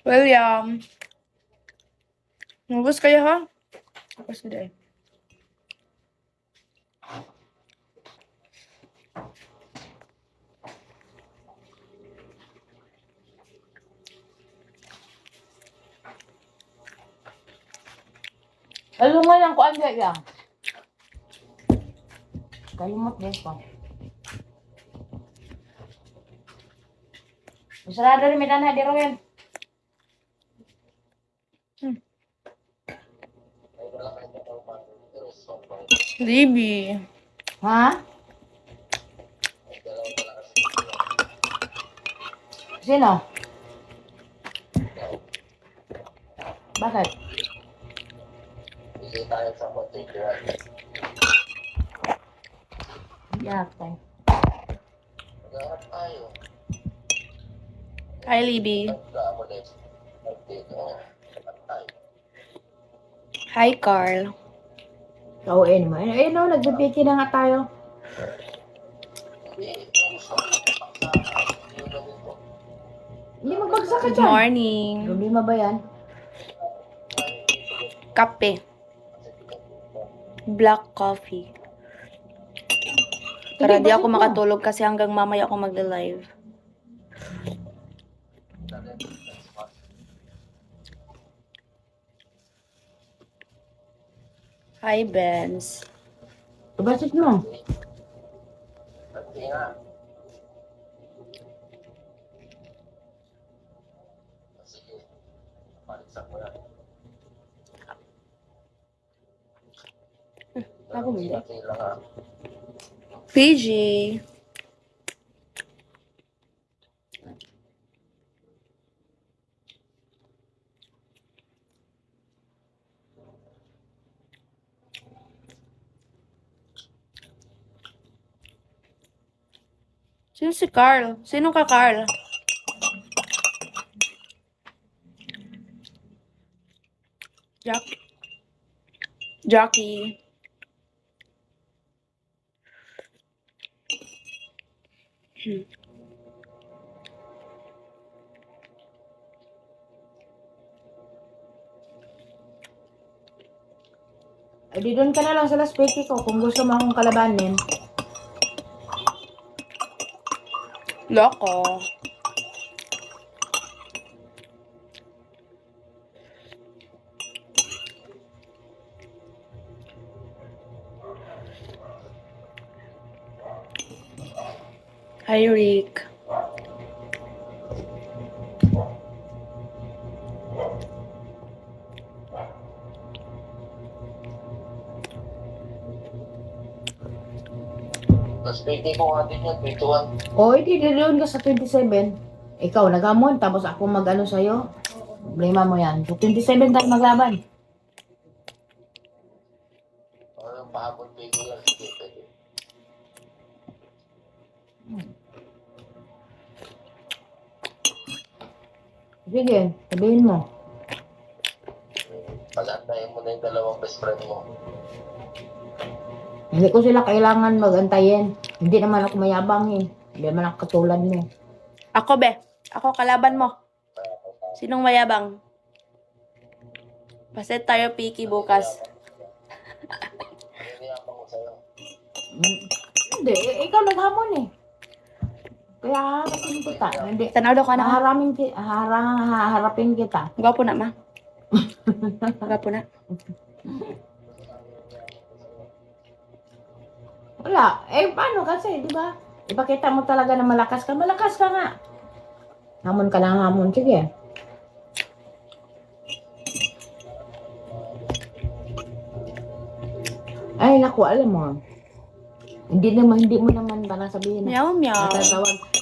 William. Nubos kayo ha? Tapos ko dahil. Alam mo lang ko ano yan. Kalimot din ko. Masarado rin may tanah di rin. Libby. Ha? Sino? Bakit? Hindi tayo sa particular. Yate. Magharap tayo. Hi, Libby. Nagkaamo din. Nagdito. Magharap tayo. Hi, Carl. Kauin mo. Eh no, nagbibiki na nga tayo. Hindi. Gusto ko yung gawin ko. Hindi magbagsak ka Good dyan. morning. Problema ba yan? Kape. Black coffee. Para di ako makatulog kasi hanggang mamaya ako magla-live. Hi, Benz. Basit mo. Hindi nga. Sige. Paligsak mo yan. Ako hindi. Sige lang ha. PG. Sino si Carl? Sino ka, Carl? Jackie. Ay, di doon ka na lang sa Las Peki ko kung gusto mo akong kalabanin. Loko. Hi, Rick. Tapos pwede ko nga din yun. 21. O, di doon ka sa 27. Ikaw, nagamon, tapos ako mag-ano sa'yo. Problema mo yan. So, 27 tayo maglaban. O yung pahabol pwede yan. Sige, pwede. Sige, sabihin mo. Pag-antayin mo na yung dalawang best friend mo. Hindi ko sila kailangan mag-antayin. Hindi naman ako mayabang eh. Hindi naman ako katulad mo. Ako, be. Ako, kalaban mo. Sinong mayabang? Basta tayo picky bukas. Ano yung ko sa'yo? Hindi, ikaw naghamon eh. Kaya haharapin kita. Hindi. Tanaw daw ka na. Haharapin kita. Gwapo na, ma. Gwapo na. Wala. Eh, paano kasi, di ba? Ipakita mo talaga na malakas ka. Malakas ka nga. Hamon ka lang hamon. Sige. Ay, naku, alam mo. Hindi mo naman parang sabihin na Meow, meow. natatawag.